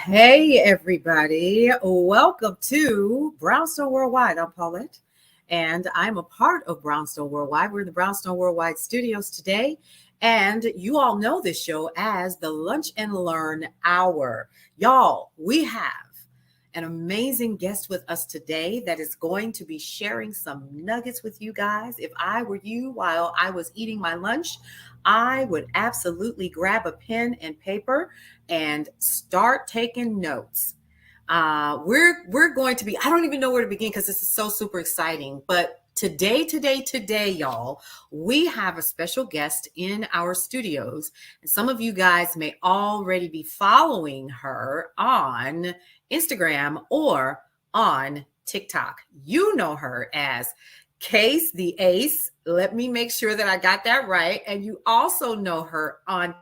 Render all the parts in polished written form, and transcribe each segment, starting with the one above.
Hey, everybody. Welcome to Brownstone Worldwide. I'm Paulette, and I'm a part of Brownstone Worldwide. We're in the Brownstone Worldwide studios today, and you all know this show as the Lunch and Learn Hour. Y'all, we have an amazing guest with us today that is going to be sharing some nuggets with you guys. If I were you while I was eating my lunch, I would absolutely grab a pen and paper and start taking notes. We're going to be, I don't even know where to begin because this is so super exciting. But today, y'all, we have a special guest in our studios. And some of you guys may already be following her on Instagram or on TikTok. You know her as Kasey the Ace. Let me make sure that I got that right. And you also know her on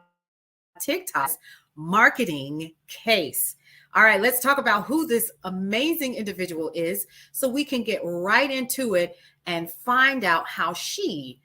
TikTok, Marketing Kasey. All right, let's talk about who this amazing individual is so we can get right into it and find out how she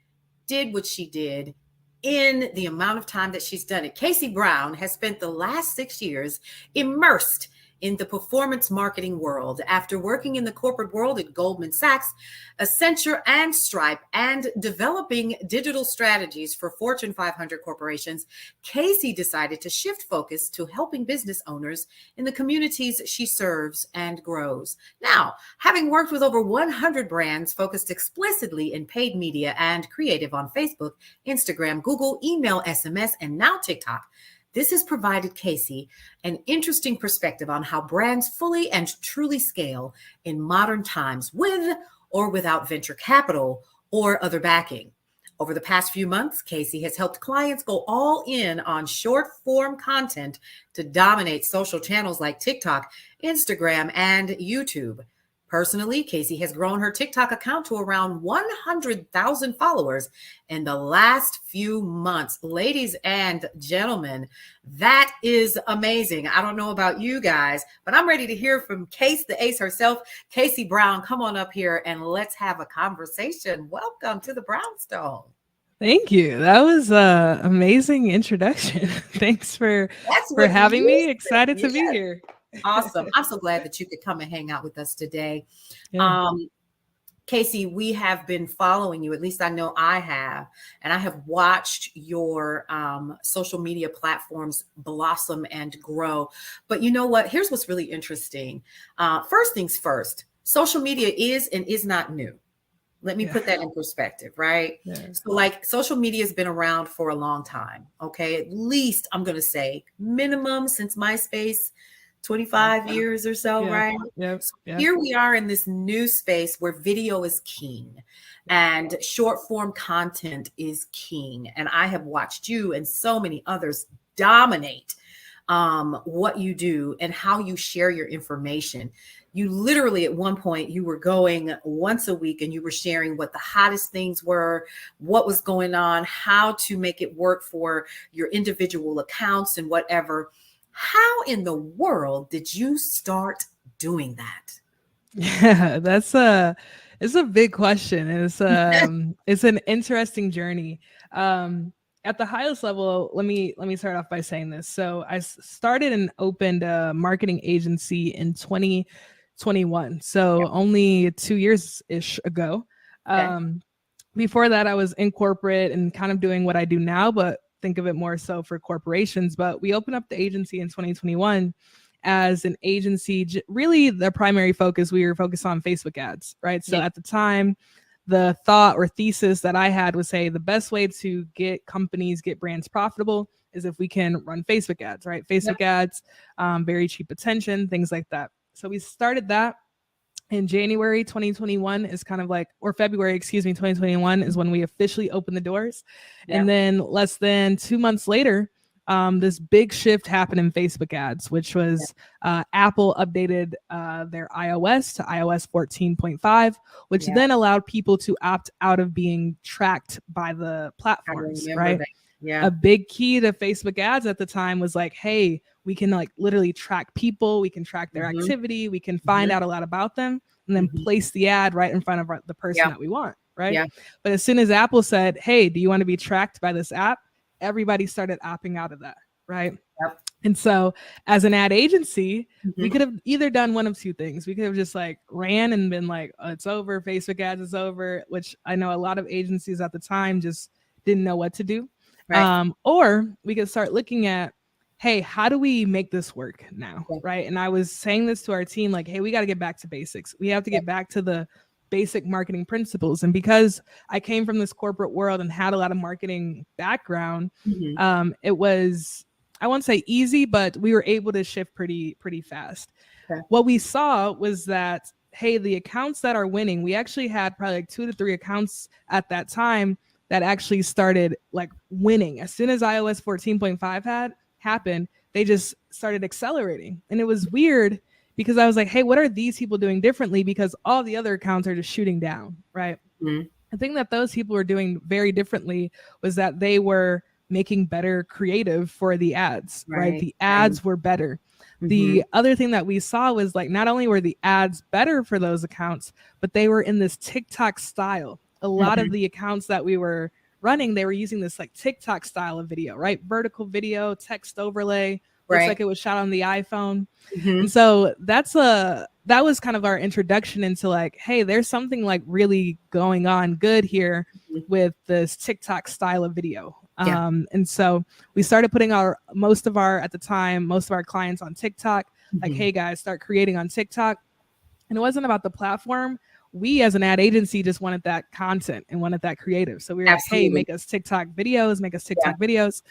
did what she did in the amount of time that she's done it. Kasey Brown has spent the last 6 years immersed in the performance marketing world. After working in the corporate world at Goldman Sachs, Accenture, and Stripe, and developing digital strategies for Fortune 500 corporations, Kasey decided to shift focus to helping business owners in the communities she serves and grows. Now, having worked with over 100 brands focused explicitly in paid media and creative on Facebook, Instagram, Google, email, SMS, and now TikTok, this has provided Kasey an interesting perspective on how brands fully and truly scale in modern times with or without venture capital or other backing. Over the past few months, Kasey has helped clients go all in on short form content to dominate social channels like TikTok, Instagram, and YouTube. Personally, Kasey has grown her TikTok account to around 100,000 followers in the last few months. Ladies and gentlemen, that is amazing. I don't know about you guys, but I'm ready to hear from Kasey the Ace herself. Kasey Brown, come on up here and let's have a conversation. Welcome to the Brownstone. Thank you. That was an amazing introduction. Thanks for having me. Excited to be here. Awesome. I'm so glad that you could come and hang out with us today. Yeah. Kasey, we have been following you. At least I know I have. And I have watched your social media platforms blossom and grow. But you know what? Here's what's really interesting. First things first, social media is and is not new. Let me put that in perspective, right? Yeah. So like social media has been around for a long time. Okay. At least I'm going to say minimum since MySpace, 25 years or so, right? Yep. So here we are in this new space where video is king and short form content is king. And I have watched you and so many others dominate what you do and how you share your information. You literally at one point you were going once a week and you were sharing what the hottest things were, what was going on, how to make it work for your individual accounts and whatever. How in the world did you start doing that? Yeah, it's a big question. It's an interesting journey. At the highest level, let me start off by saying this. So I started and opened a marketing agency in 2021. So only 2 years ish ago. Okay. Before that, I was in corporate and kind of doing what I do now, but think of it more so for corporations. But we opened up the agency in 2021 as an agency. Really, the primary focus, we were focused on Facebook ads, right? So at the time, the thought or thesis that I had was, say, the best way to get brands profitable is if we can run Facebook ads, right? Facebook ads, very cheap attention, things like that. So we started that. In January 2021 is kind of like, or February, 2021 is when we officially opened the doors. Yeah. And then less than 2 months later, this big shift happened in Facebook ads, which was Apple updated their iOS to iOS 14.5, which then allowed people to opt out of being tracked by the platforms, right? Yeah. A big key to Facebook ads at the time was like, hey, we can like literally track people, we can track their activity, we can find out a lot about them, and then place the ad right in front of the person that we want, right? Yeah. But as soon as Apple said, hey, do you want to be tracked by this app? Everybody started opting out of that, right? Yep. And so as an ad agency, we Mhm. could have either done one of two things. We could have just like ran and been like, oh, it's over, Facebook ads is over, which I know a lot of agencies at the time just didn't know what to do. Right. Or we could start looking at, hey, how do we make this work now? Yeah. Right. And I was saying this to our team, like, hey, we got to get back to basics. We have to Yeah. get back to the basic marketing principles. And because I came from this corporate world and had a lot of marketing background, Mhm. it was, I won't say easy, but we were able to shift pretty fast. Okay. What we saw was that, hey, the accounts that are winning, we actually had probably like 2 to 3 accounts at that time that actually started like winning as soon as iOS 14.5 had happened. They just started accelerating, and it was weird because I was like, hey, what are these people doing differently? Because all the other accounts are just shooting down, right? Mhm. The thing that those people were doing very differently was that they were making better creative for the ads, right? Right. The Right. ads were better. Mhm. The other thing that we saw was like not only were the ads better for those accounts, but they were in this TikTok style. A lot of Mhm. the accounts that we were running, they were using this like TikTok style of video, right? Vertical video, text overlay, looks Right. like it was shot on the iPhone. And Mhm. so that was kind of our introduction into like, hey, there's something like really going on good here Mhm. with this TikTok style of video. Yeah. And so we started putting most of our clients on TikTok. Like, Mhm. hey guys, start creating on TikTok. And it wasn't about the platform. We as an ad agency just wanted that content and wanted that creative. So we were like, hey, Absolutely. make us TikTok videos, make us Yeah. TikTok videos.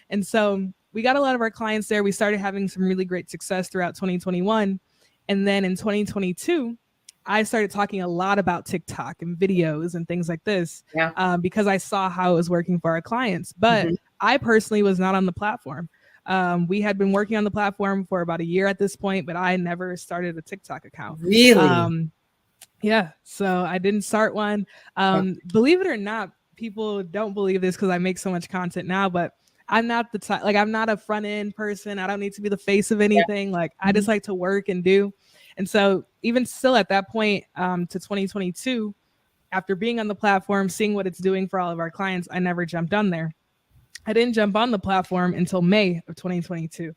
And so we got a lot of our clients there. We started having some really great success throughout 2021. And then in 2022, I started talking a lot about TikTok and videos and things like this Yeah. because I saw how it was working for our clients. But Mhm. I personally was not on the platform. We had been working on the platform for about a year at this point, but I never started a TikTok account. Really? Um, yeah, so I didn't start one. Yeah. Believe it or not, people don't believe this because I make so much content now, but I'm not the type, like, I'm not a front end person. I don't need to be the face of Yeah. anything. Like, I just Mhm. like to work and do. And so, even still at that point, to 2022, after being on the platform, seeing what it's doing for all of our clients, I never jumped on there. I didn't jump on the platform until May of 2022.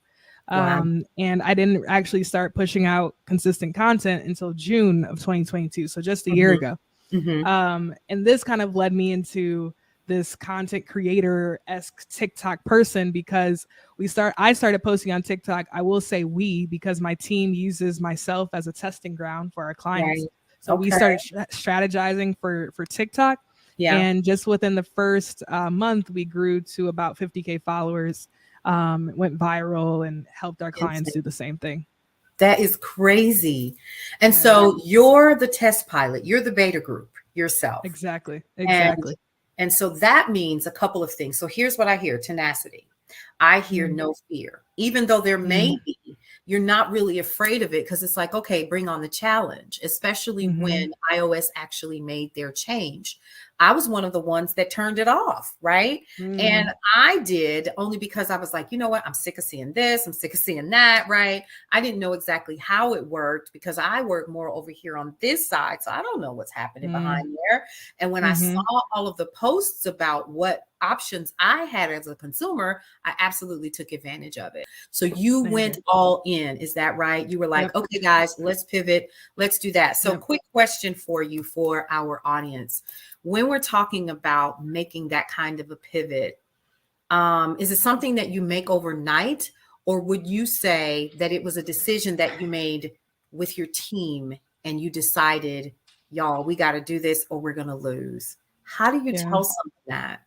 Wow. And I didn't actually start pushing out consistent content until June of 2022. So just a year Mhm. ago. Mhm. And this kind of led me into this content creator-esque TikTok person because I started posting on TikTok. I will say we, because my team uses myself as a testing ground for our clients. Right. So we Okay. started strategizing for TikTok. Yeah. And just within the first month, we grew to about 50K followers, went viral, and helped our clients do Insane. the same thing. That is crazy. And Yeah, so you're the test pilot, you're the beta group yourself. exactly. And Exactly. and so that means a couple of things. So here's what I hear: tenacity. I hear Mm, no fear. Even though there may mm, be, you're not really afraid of it because it's like, okay, bring on the challenge, especially mhm, when iOS actually made their change. I was one of the ones that turned it off, right? And mm, I did only because I was like, you know what? I'm sick of seeing this. I'm sick of seeing that, right? I didn't know exactly how it worked because I work more over here on this side. So I don't know what's happening mm, behind there. And when I saw mhm. all of the posts about what options I had as a consumer, I absolutely took advantage of it. So you Same went here. all in. Is that right? You were like, Yep. okay, guys, let's pivot. Let's do that. So, Yep. quick question for you for our audience. When we're talking about making that kind of a pivot, is it something that you make overnight? Or would you say that it was a decision that you made with your team and you decided, y'all, we got to do this or we're going to lose? How do you Yeah. tell someone that?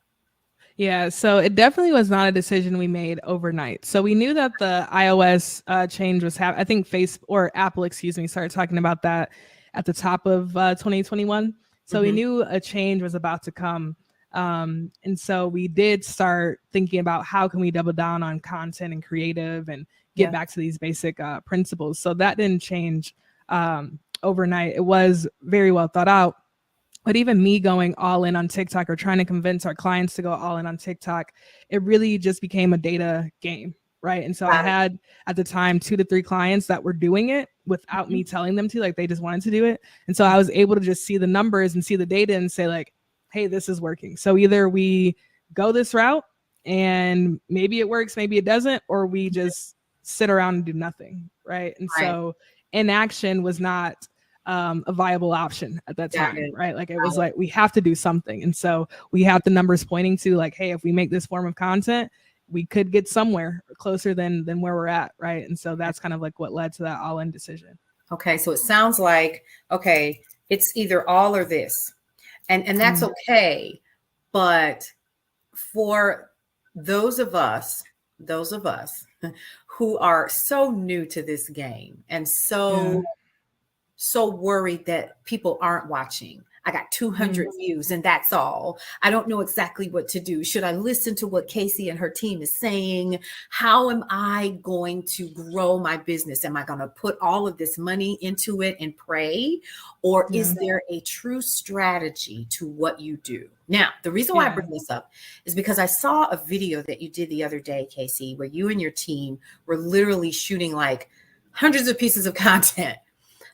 Yeah. So it definitely was not a decision we made overnight. So we knew that the iOS change was happening. I think Apple, excuse me, started talking about that at the top of 2021. So we Mhm. knew a change was about to come. And so we did start thinking about how can we double down on content and creative and get Yeah. back to these basic principles. So that didn't change overnight. It was very well thought out. But even me going all in on TikTok or trying to convince our clients to go all in on TikTok, it really just became a data game, right? And so I Got it. had at the time 2 to 3 clients that were doing it without Mhm. me telling them to, like they just wanted to do it. And so I was able to just see the numbers and see the data and say like, hey, this is working. So either we go this route and maybe it works, maybe it doesn't, or we just sit around and do nothing, right? And so inaction was not a viable option at that time, right? Like it was like, we have to do something. And so we have the numbers pointing to like, hey, if we make this form of content, we could get somewhere closer than where we're at, right? And so that's kind of like what led to that all-in decision. Okay, so it sounds like, okay, it's either all or this, and that's okay. But for those of us who are so new to this game and so worried that people aren't watching. I got 200 views and that's all. I don't know exactly what to do. Should I listen to what Kasey and her team is saying? How am I going to grow my business? Am I going to put all of this money into it and pray? Or is there a true strategy to what you do? Now, the reason why I bring this up is because I saw a video that you did the other day, Kasey, where you and your team were literally shooting like hundreds of pieces of content.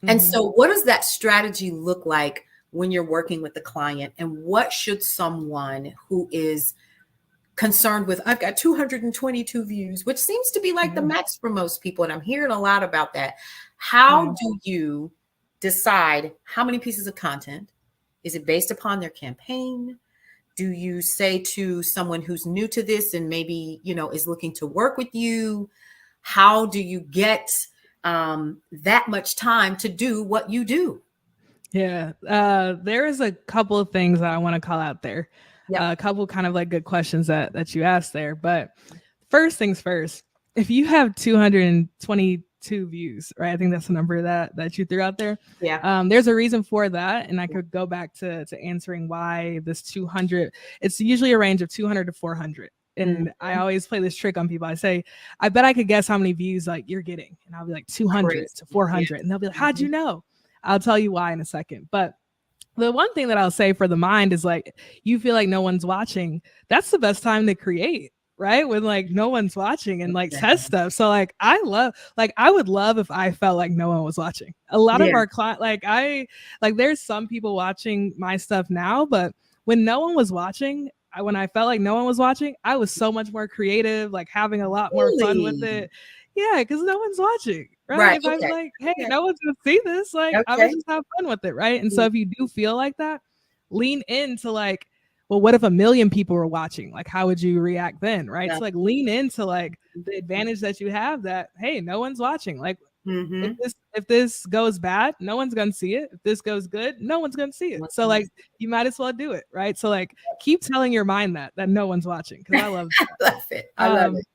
And so what does that strategy look like when you're working with the client? And what should someone who is concerned with, I've got 222 views, which seems to be like the max for most people, and I'm hearing a lot about that. How do you decide how many pieces of content? Is it based upon their campaign? Do you say to someone who's new to this and maybe, is looking to work with you, how do you get that much time to do what you do? Yeah, there is a couple of things that I want to call out there. A couple kind of like good questions that you asked there. But first things first, if you have 222 views, right? I think that's the number that you threw out there. Yeah. There's a reason for that. And I could go back to answering why this 200, it's usually a range of 200 to 400. And I always play this trick on people. I say, I bet I could guess how many views like you're getting. And I'll be like 200 to 400. And they'll be like, how'd you know? I'll tell you why in a second. But the one thing that I'll say for the mind is like, you feel like no one's watching. That's the best time to create, right? When like no one's watching and like test stuff. So like, I would love if I felt like no one was watching. A lot of our clients, there's some people watching my stuff now, but when no one was watching, when I felt like no one was watching, I was so much more creative, like having a lot more fun with it. Yeah, because no one's watching, right? If I'm like, hey, no one's gonna see this, like I would just have fun with it, right? And so if you do feel like that, lean into like, well, what if 1 million people were watching? Like, how would you react then, right? So like lean into like the advantage that you have that, hey, no one's watching. Like if this goes bad, no one's gonna see it. If this goes good, no one's gonna see it. So like you might as well do it, right? So like keep telling your mind that no one's watching, because I love that. I love it. I love it.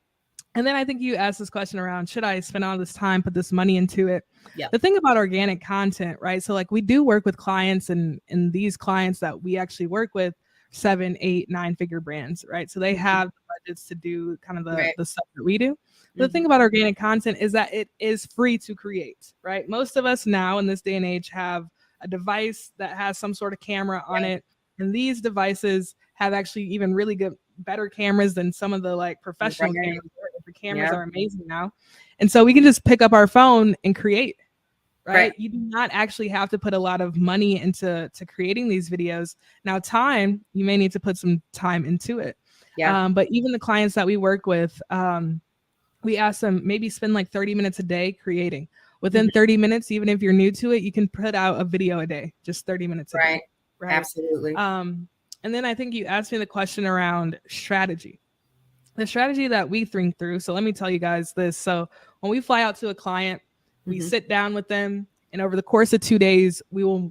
And then I think you asked this question around, should I spend all this time, put this money into it? Yeah. The thing about organic content, right? So like we do work with clients, and these clients that we actually work with, 7, 8, 9-figure brands, right? So they have the budgets to do kind of the stuff that we do. The thing about organic content is that it is free to create, right? Most of us now in this day and age have a device that has some sort of camera on it. And these devices have actually even really better cameras than some of the like professional cameras. The cameras are amazing now. And so we can just pick up our phone and create, right? You do not actually have to put a lot of money into creating these videos. Now, time, you may need to put some time into it. But even the clients that we work with, we ask them maybe spend like 30 minutes a day creating. Within 30 minutes, even if you're new to it, you can put out a video a day, just 30 minutes a day. Right. Absolutely. And then I think you asked me the question around strategy. The strategy that we think through. So let me tell you guys this. So when we fly out to a client, we sit down with them, and over the course of 2 days, we will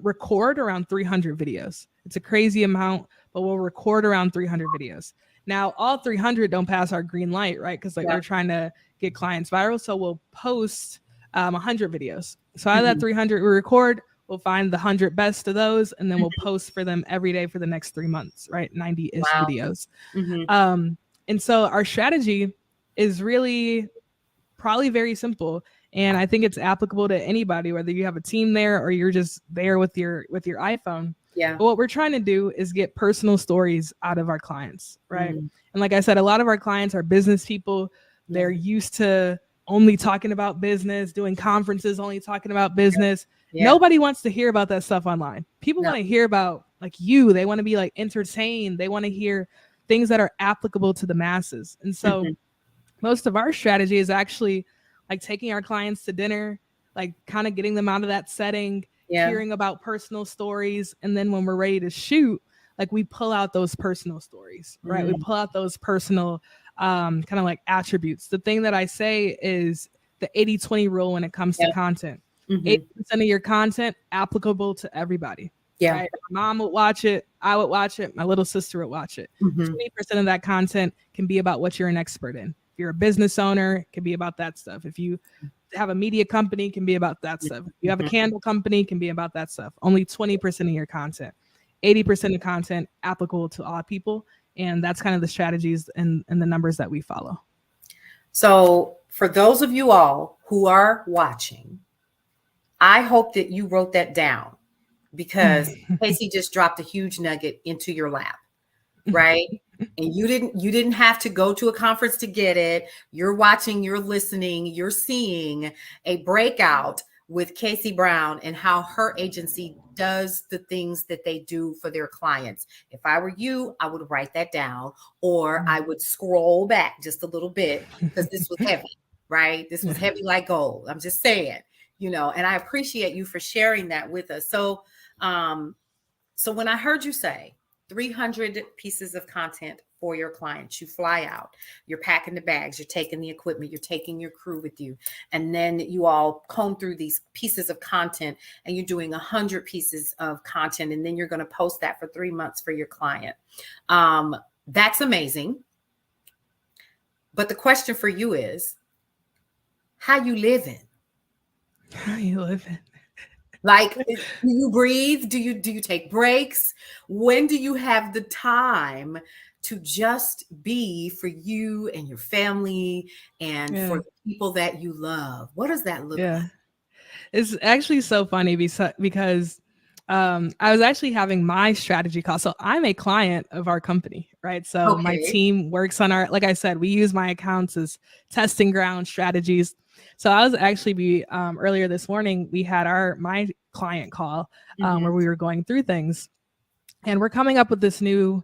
record around 300 videos. It's a crazy amount, but we'll record around 300 videos. Now, all 300 don't pass our green light, right? Because like we're trying to get clients viral. So we'll post 100 videos. So out of that 300 we record, we'll find the 100 best of those, and then we'll post for them every day for the next 3 months, right? 90-ish videos. And so our strategy is really probably very simple. And I think it's applicable to anybody, whether you have a team there or you're just there with your iPhone. But what we're trying to do is get personal stories out of our clients, right? And like I said, a lot of our clients are business people. They're used to only talking about business, doing conferences, only talking about business. Nobody wants to hear about that stuff online. People want to hear about like you. They want to be like entertained. They want to hear things that are applicable to the masses. And so most of our strategy is actually like taking our clients to dinner, like kind of getting them out of that setting, Yeah. hearing about personal stories. And then when we're ready to shoot, like we pull out those personal stories, right? We Mm, pull out those personal kind of like attributes. The thing that I say is the 80-20 rule when it comes to yeah. content. Hmm. 80% of your content applicable to everybody, Yeah. right? My mom would watch it. I would watch it. My little sister would watch it. Hmm. 20% of that content can be about what you're an expert in. If you're a business owner, it can be about that stuff. If you have a media company, it can be about that stuff. If you have a Hmm. candle company, it can be about that stuff. Only 20% of your content. 80% of content applicable to all people. And that's kind of the strategies and the numbers that we follow. So, for those of you all who are watching, I hope that you wrote that down because Kasey just dropped a huge nugget into your lap, right? And you didn't have to go to a conference to get it. You're watching, you're listening, you're seeing a breakout with Kasey Brown and how her agency does the things that they do for their clients. If I were you, I would write that down or I would scroll back just a little bit because this was heavy, right? This was heavy like gold. I'm just saying, and I appreciate you for sharing that with us. So when I heard you say 300 pieces of content for your clients, you fly out, you're packing the bags, you're taking the equipment, you're taking your crew with you, and then you all comb through these pieces of content and you're doing 100 pieces of content, and then you're going to post that for 3 months for your client. That's amazing. But the question for you is, how you living? How you living? Like, do you breathe? Do you take breaks? When do you have the time to just be for you and your family and Yeah. for the people that you love? What does that look Yeah. like? It's actually so funny because I was actually having my strategy call. So I'm a client of our company, right? So my Okay. team works on our, like I said, we use my accounts as testing ground strategies. So I was actually earlier this morning, we had my client call where Mhm. we were going through things, and we're coming up with this new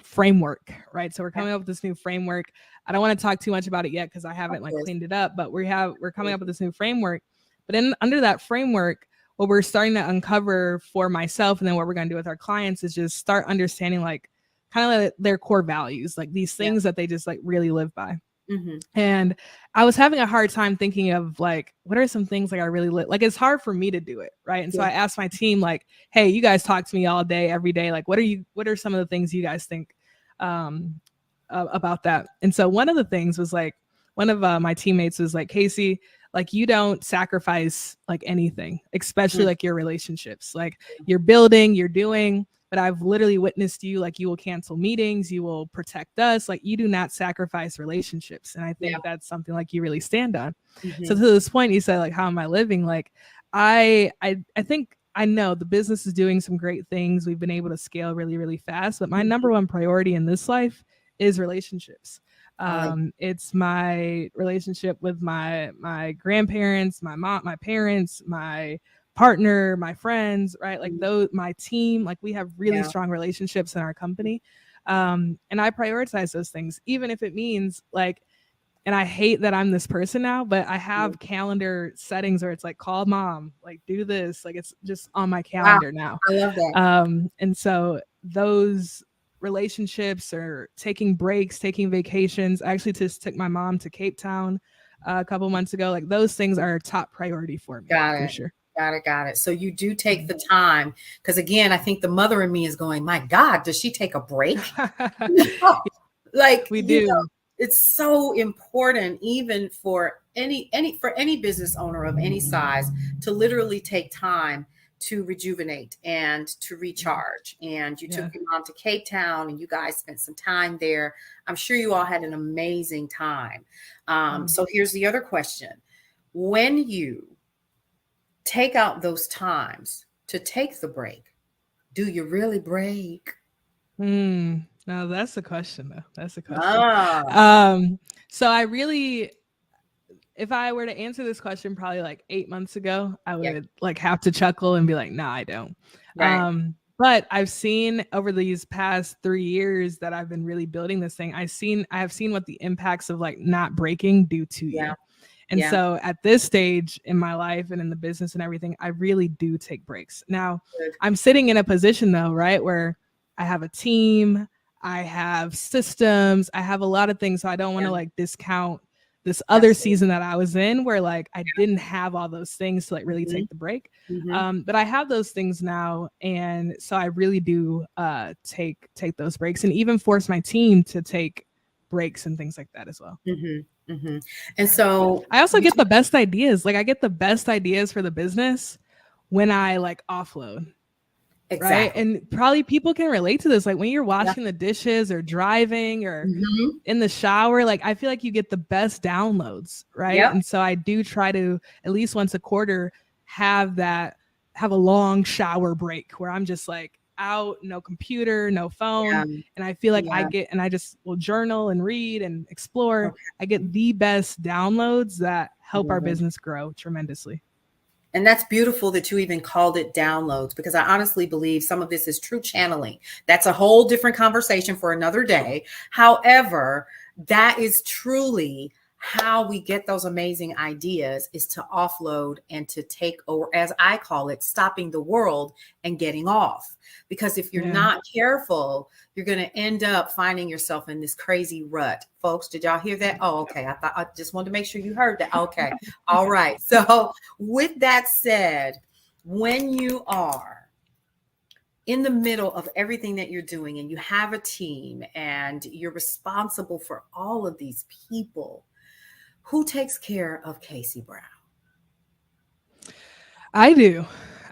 framework, right? So we're Yeah, coming up with this new framework. I don't want to talk too much about it yet because I of haven't like course. cleaned it up, but we're coming up with this new framework. But under that framework, what we're starting to uncover for myself and then what we're going to do with our clients is just start understanding like kind of like their core values, like these Yeah. things that they just like really live by. Mhm. And I was having a hard time thinking of like, what are some things like I really like? It's hard for me to do it. Right. And so Yeah. I asked my team, like, hey, you guys talk to me all day, every day. Like, what are some of the things you guys think um, about that? And so one of the things was like, one of my teammates was like, Kasey, like you don't sacrifice like anything, especially Mm. like your relationships. Like you're building, you're doing, but I've literally witnessed you, like you will cancel meetings, you will protect us, like you do not sacrifice relationships. And I Yeah. think that's something like you really stand on. So to Mhm. this point, you said like, how am I living? Like I think I know the business is doing some great things. We've been able to scale really, really fast, but my number Mhm. one priority in this life is relationships. I like. It's my relationship with my grandparents, my mom, my parents, my partner, my friends, right? Like Mhm. those, my team, like we have really Yeah. strong relationships in our company. And I prioritize those things, even if it means like, and I hate that I'm this person now, but I Yeah. have calendar settings where it's like, call mom, like do this, like it's just on my Wow. calendar now. I love that. And so those relationships or taking breaks, taking vacations, I actually just took my mom to Cape Town a couple months ago. Like those things are a top priority for me Got for it. sure. Got it. Got it. So you do take Mhm. the time because, again, I think the mother in me is going, my God, does she take a break? Like, We do. it's so important, even for any business owner of any size, to literally take time to rejuvenate and to recharge. And you took Yeah. your mom to Cape Town and you guys spent some time there. I'm sure you all had an amazing time. Mm. So here's the other question. When you take out those times to take the break, do you really break? Now that's the question though. That's the question. Ah, Um, so I really, if I were to answer this question probably like 8 months ago, I yeah, would like have to chuckle and be like, nah, I don't. right. But I've seen over these past 3 years that I've been really building this thing, I have seen what the impacts of like not breaking do to Yeah. you. And Yeah. so at this stage in my life and in the business and everything, I really do take breaks. Now, Good. I'm sitting in a position though, right, where I have a team, I have systems, I have a lot of things. So I don't want Yeah. to like discount this other Absolutely. season that I was in where like I didn't have all those things to like really Mhm. take the break. Mhm. But I have those things now. And so I really do take those breaks and even force my team to take breaks and things like that as well. Mhm. Mhm. And so I also you get the best ideas. Like I get the best ideas for the business when I like offload, right? exactly. And probably people can relate to this. Like when you're Yeah. washing the dishes or driving or Mhm. in the shower, like I feel like you get the best downloads, right? Yep. And so I do try to at least once a quarter have that have a long shower break where I'm just like out, no computer, no phone, Yeah. and I feel like Yeah. I just will journal and read and explore. Okay. I get the best downloads that help our Love it. business grow tremendously. And that's beautiful that you even called it downloads, because I honestly believe some of this is true channeling. That's a whole different conversation for another day. However, that is truly how we get those amazing ideas, is to offload and to take, or as I call it, stopping the world and getting off. Because if you're Yeah. not careful, you're going to end up finding yourself in this crazy rut. Folks, did y'all hear that? Oh, okay. I just wanted to make sure you heard that. Okay. All right. So with that said, when you are in the middle of everything that you're doing and you have a team and you're responsible for all of these people, who takes care of Kasey Brown? I do.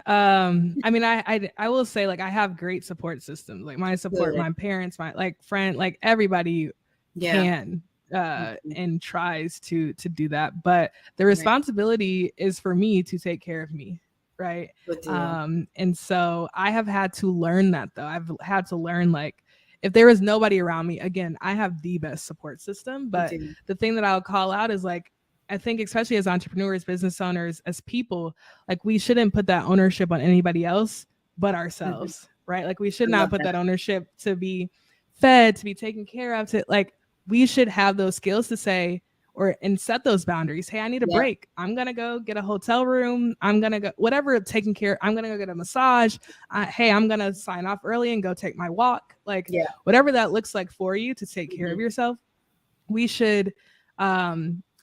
I mean, I will say like I have great support systems. Like my support, Good. my parents, my like friend, like everybody Yeah. can Mhm. and tries to do that. But the Right. responsibility is for me to take care of me, right? Good deal. And so I have had to learn that though. I've had to learn like if there is nobody around me, again, I have the best support system. Good But deal. the thing that I'll call out is like I think especially as entrepreneurs, business owners, as people, like we shouldn't put that ownership on anybody else but Mhm. ourselves, right? Like we should I not love put that. that ownership to be fed, to be taken care of, to like we should have those skills to say or and set those boundaries. Hey, I need a Yeah. break. I'm gonna go get a hotel room. I'm gonna go whatever taking care. I'm gonna go get a massage. Hey, I'm gonna sign off early and go take my walk. Like Yeah. whatever that looks like for you to take care of Mhm. yourself, we should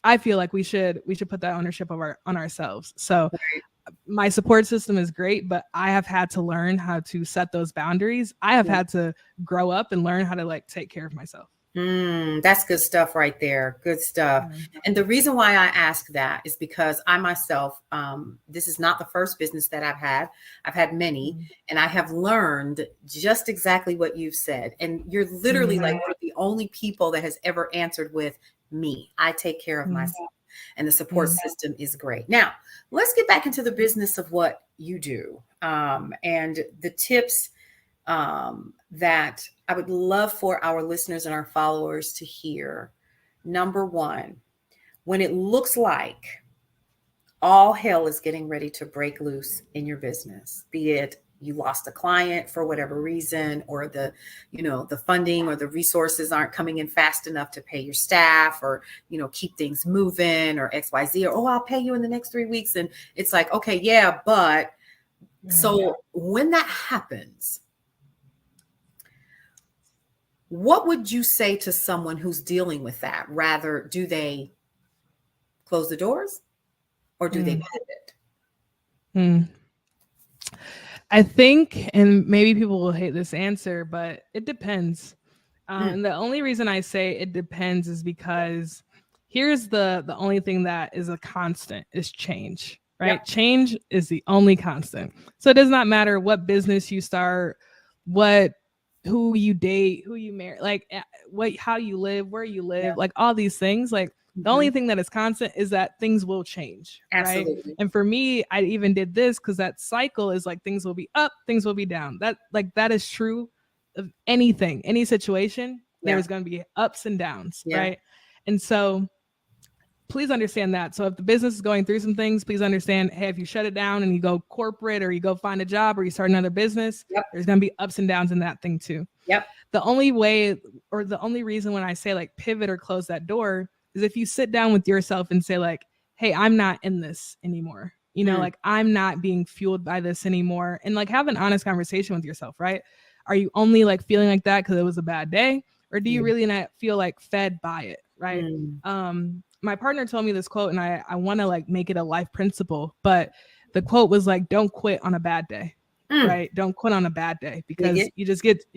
I feel like we should put that ownership of on ourselves. So Right. my support system is great, but I have had to learn how to set those boundaries. I have Yeah. had to grow up and learn how to like take care of myself. That's good stuff right there. Good stuff. Yeah. And the reason why I ask that is because I myself, this is not the first business that I've had. I've had many, and I have learned just exactly what you've said. And you're literally like Mm-hmm. one of the only people that has ever answered with me. I take care of Mm-hmm. myself, and the support system is great. Now, let's get back into the business of what you do, and the tips that I would love for our listeners and our followers to hear. Number one, when it looks like all hell is getting ready to break loose in your business, be it you lost a client for whatever reason, or the funding or the resources aren't coming in fast enough to pay your staff, or keep things moving, or XYZ, or oh, I'll pay you in the next 3 weeks. And it's like, okay, yeah, but so when that happens, what would you say to someone who's dealing with that? Rather, do they close the doors, or do they pivot? Mm. I think, and maybe people will hate this answer, but it depends. Mm. And the only reason I say it depends is because here's the only thing that is a constant is change, right? Yep. Change is the only constant. So it does not matter what business you start, what who you date, who you marry, like what how you live, where you live, like all these things. Like the only thing that is constant is that things will change, right? Absolutely. And for me, I even did this because that cycle is like things will be up, things will be down. That is true of anything, any situation. Yeah. There's going to be ups and downs, Yeah. right? And so please understand that. So if the business is going through some things, please understand, hey, if you shut it down and you go corporate or you go find a job or you start another business, Yep. there's going to be ups and downs in that thing too. Yep. The only way or the only reason when I say like pivot or close that door is if you sit down with yourself and say like, hey, I'm not in this anymore. You know, like I'm not being fueled by this anymore. And like have an honest conversation with yourself, right? Are you only like feeling like that because it was a bad day? Or do you really not feel like fed by it? Right. My partner told me this quote and I want to like make it a life principle, but the quote was like, don't quit on a bad day. Right. Don't quit on a bad day because you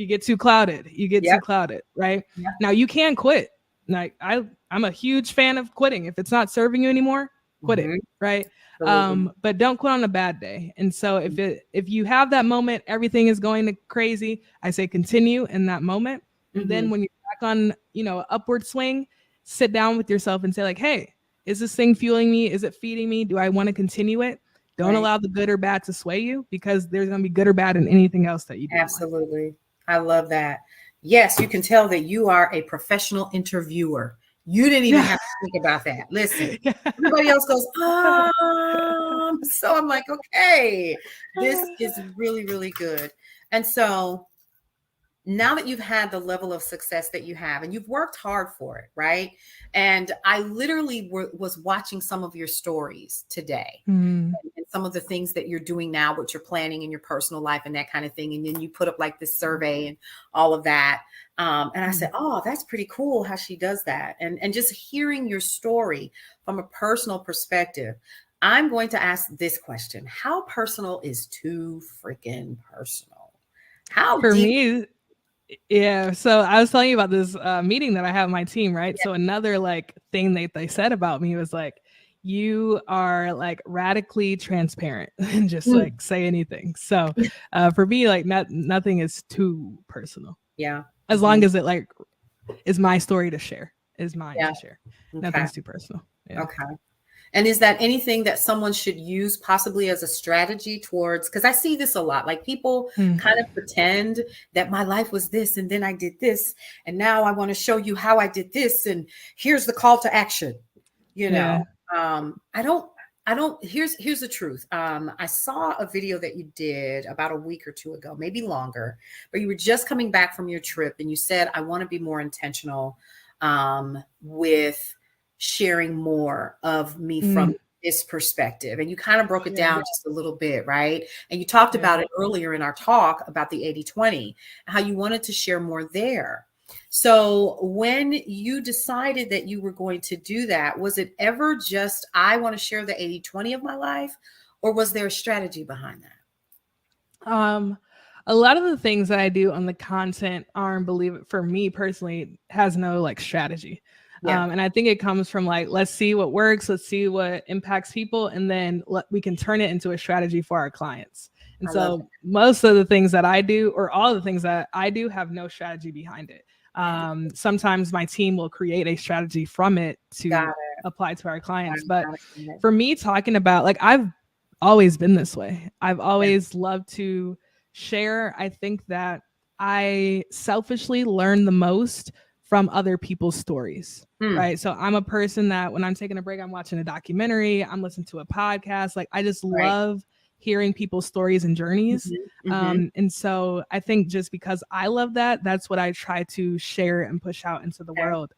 get too clouded. You get too clouded. Right. Now you can quit. Like I'm a huge fan of quitting. If it's not serving you anymore, quit it. Right. But don't quit on a bad day. And so if you have that moment, everything is going to crazy, I say continue in that moment. And then when you're back on, you know, upward swing, sit down with yourself and say like, hey, is this thing fueling me? Is it feeding me? Do I want to continue it? Don't allow the good or bad to sway you because there's going to be good or bad in anything else that you do. Absolutely. I love that. Yes, you can tell that you are a professional interviewer. You didn't even have to think about that. Listen, everybody else goes, so I'm like, okay, this is really, really good. And so now that you've had the level of success that you have and you've worked hard for it, right? And I literally was watching some of your stories today and some of the things that you're doing now, what you're planning in your personal life and that kind of thing. And then you put up like this survey and all of that. And I said, oh, that's pretty cool how she does that. And just hearing your story from a personal perspective, I'm going to ask this question. How personal is too freaking personal? How for deep? me? Yeah. So I was telling you about this meeting that I have with my team, right? So another like thing that they said about me was like, you are like radically transparent and just like say anything. So for me, like nothing is too personal. Yeah. As long as it like is my story to share, is mine to share. Okay. Nothing's too personal. Yeah. Okay. And is that anything that someone should use possibly as a strategy towards, because I see this a lot, like people kind of pretend that my life was this and then I did this and now I want to show you how I did this and here's the call to action. You know, here's the truth. I saw a video that you did about a week or two ago, maybe longer, but you were just coming back from your trip and you said, I want to be more intentional with sharing more of me from this perspective. And you kind of broke it down just a little bit, right? And you talked about it earlier in our talk about the 80-20, how you wanted to share more there. So when you decided that you were going to do that, was it ever just, I want to share the 80-20 of my life, or was there a strategy behind that? A lot of the things that I do on the content are, believe it, for me personally, has no like strategy. And I think it comes from like, let's see what works, let's see what impacts people, and then we can turn it into a strategy for our clients. And so most of the things that I do, or all of the things that I do, have no strategy behind it. Sometimes my team will create a strategy from it to apply to our clients. But for me, talking about like, I've always been this way. I've always loved to share. I think that I selfishly learn the most from other people's stories, right? So I'm a person that when I'm taking a break, I'm watching a documentary, I'm listening to a podcast. Like I just love hearing people's stories and journeys. And so I think just because I love that, that's what I try to share and push out into the world.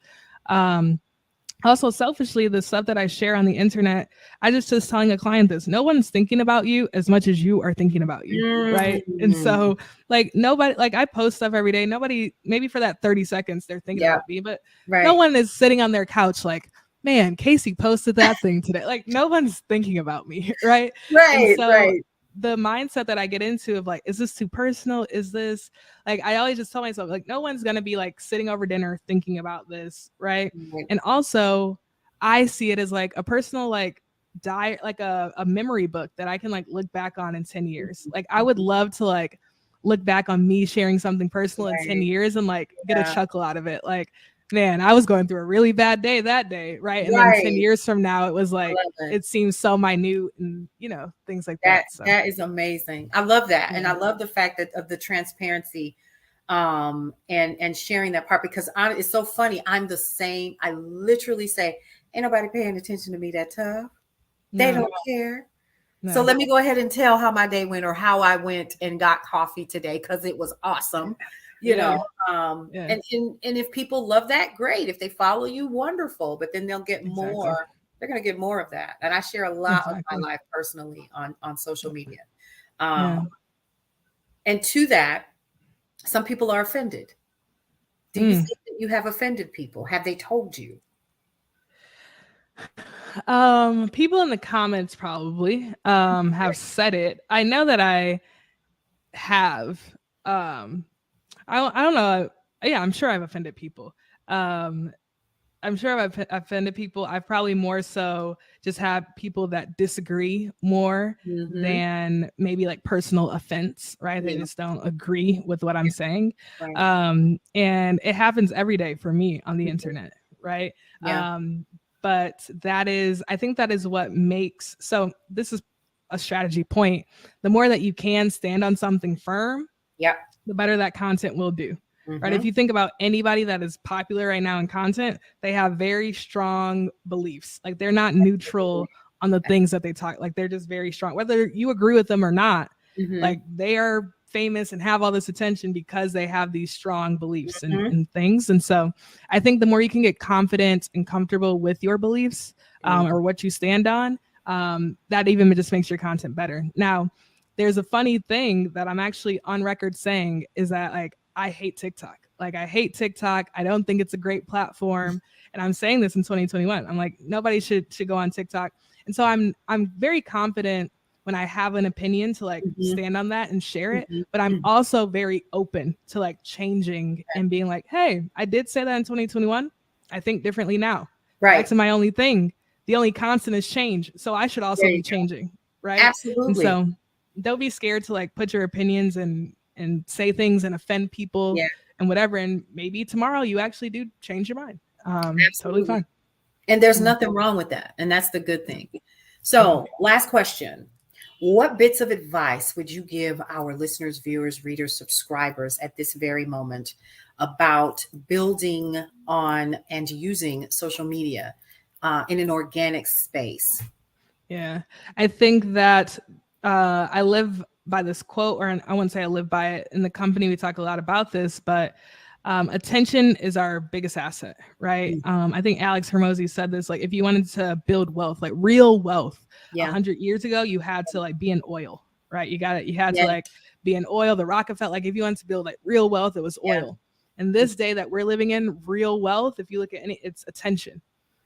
Also, selfishly, the stuff that I share on the internet, I just telling a client this, no one's thinking about you as much as you are thinking about you, right? And so like nobody, like I post stuff every day. Nobody, maybe for that 30 seconds, they're thinking about me, but no one is sitting on their couch like, man, Kasey posted that thing today. Like no one's thinking about me, right? And so the mindset that I get into of like, is this too personal? Is this like, I always just tell myself like, no one's going to be like sitting over dinner thinking about this. Right. And also I see it as like a personal, like like a memory book that I can like look back on in 10 years. Like I would love to like look back on me sharing something personal in 10 years and like get a chuckle out of it. Like, man, I was going through a really bad day that day, right? And then 10 years from now, it was like, it seems so minute and, you know, things like that. So. That is amazing. I love that. And I love the fact that of the transparency and sharing that part, because it's so funny. I'm the same. I literally say Ain't nobody paying attention to me that tough. They No, don't care. So no, let me go ahead and tell how my day went or how I went and got coffee today because it was awesome. You yeah, know, yeah, and if people love that, great. If they follow you, wonderful. But then they'll get exactly, more. They're going to get more of that. And I share a lot of my exactly. life personally on social media. Yeah. Um, and to that, some people are offended. Do you Mm. think that you have offended people? Have they told you? People in the comments probably have said it. I know that I have. Um, I don't know. Yeah, I'm sure I've offended people. Um, I'm sure I've offended people. I've probably more so just had people that disagree more Mm-hmm. than maybe like personal offense, right? They Yeah. just don't agree with what I'm saying. Right. And it happens every day for me on the Mhm. internet, right? Yeah. But I think that is what makes, so this is a strategy point. The more that you can stand on something firm, Yep. the better that content will do. Right. Mm-hmm. If you think about anybody that is popular right now in content, they have very strong beliefs. Like they're not neutral on the things that they talk. Like they're just very strong. Whether you agree with them or not, Mm-hmm. like they are famous and have all this attention because they have these strong beliefs Mm-hmm. and things. And so I think the more you can get confident and comfortable with your beliefs or what you stand on, that even just makes your content better. Now, there's a funny thing that I'm actually on record saying is that like I hate TikTok. Like I hate TikTok. I don't think it's a great platform. And I'm saying this in 2021. I'm like nobody should go on TikTok. And so I'm very confident when I have an opinion to like Mm-hmm. stand on that and share it, but I'm Mm-hmm. also very open to like changing and being like, "Hey, I did say that in 2021. I think differently now. Back Right. to my only thing. The only constant is change. So I should There also you be go. changing." Right. And Absolutely. so don't be scared to like put your opinions and say things and offend people Yeah. and whatever. And maybe tomorrow you actually do change your mind. Totally Absolutely. fine. And there's Yeah. nothing wrong with that. And that's the good thing. Yeah. So, last question. What bits of advice would you give our listeners, viewers, readers, subscribers at this very moment about building on and using social media in an organic space? Yeah. I think that I live by this quote, or I wouldn't say I live by it. In the company, we talk a lot about this, but attention is our biggest asset, right? Mm. I think Alex Hermosi said this, like if you wanted to build wealth, like real wealth, a Yeah. 100 years ago, you had to like be in oil, right? You had to Yeah. like be in oil. The Rockefeller, like if you wanted to build like real wealth, it was Yeah. oil. And this day that we're living in, real wealth, if you look at any, it's attention.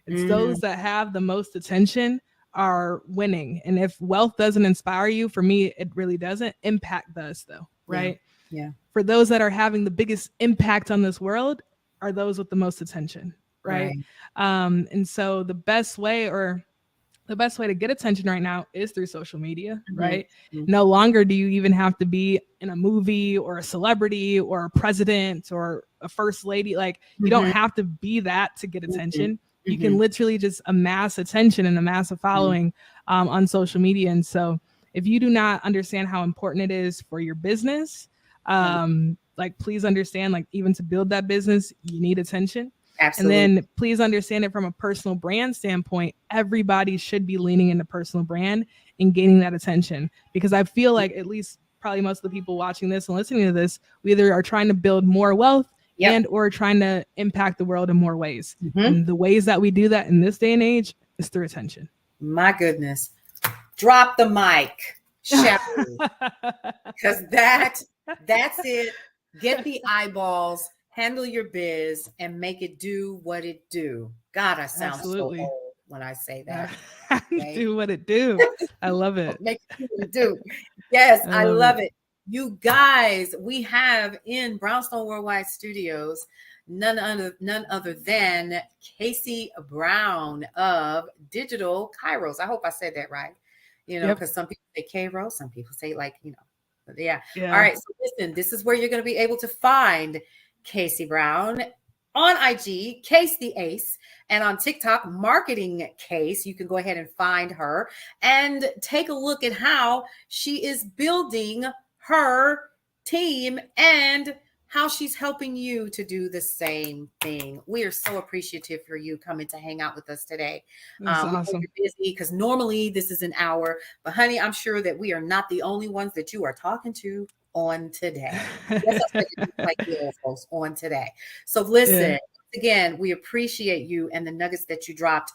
It's Mm. those that have the most attention are winning. And if wealth doesn't inspire you, for me, it really doesn't. Impact does, though, Yeah. right? Yeah. For those that are having the biggest impact on this world are those with the most attention, right? Right. And so the best way to get attention right now is through social media, Mhm. right? Mhm. No longer do you even have to be in a movie or a celebrity or a president or a first lady. Like you don't Mhm. have to be that to get Mhm. attention. You can Mhm. literally just amass attention and amass a Mhm. following on social media. And so if you do not understand how important it is for your business, Yeah. like please understand, like even to build that business, you need attention. And Absolutely. then please understand it from a personal brand standpoint. Everybody should be leaning into personal brand and gaining that attention because I feel like at least probably most of the people watching this and listening to this, we either are trying to build more wealth Yep. and or trying to impact the world in more ways. Mhm. And the ways that we do that in this day and age is through attention. My goodness. Drop the mic, shall we? Because that's it. Get the eyeballs, handle your biz, and make it do what it do. God, I sound so Absolutely. old when I say that. Okay. Do what it do. I love it. Make it do what it do. Yes, I I love love it. it. You guys, we have in Brownstone Worldwide Studios none other than Kasey Brown of Digital Kairos. I hope I said that right. You know, Yep. because some people say Kairos, some people say like, yeah. All Yeah. right. So listen, this is where you're going to be able to find Kasey Brown on IG, Case the Ace, and on TikTok, Marketing Case. You can go ahead and find her and take a look at how she is building her team and how she's helping you to do the same thing. We are so appreciative for you coming to hang out with us today. That's We know awesome. you're busy because normally this is an hour, but honey, I'm sure that we are not the only ones that you are talking to on today. Yes, I said it like you folks on today. So listen. Yeah. Again, we appreciate you and the nuggets that you dropped.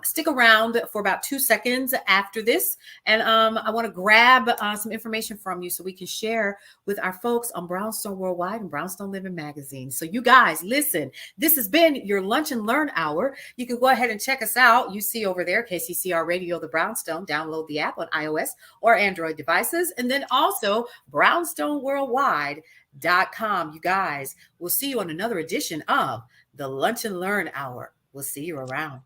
Stick around for about 2 seconds after this. And I want to grab some information from you so we can share with our folks on Brownstone Worldwide and Brownstone Living Magazine. So you guys, listen, this has been your Lunch and Learn Hour. You can go ahead and check us out. You see over there, KCCR Radio, the Brownstone. Download the app on iOS or Android devices. And then also brownstoneworldwide.com. You guys, we'll see you on another edition of the Lunch and Learn Hour. We'll see you around.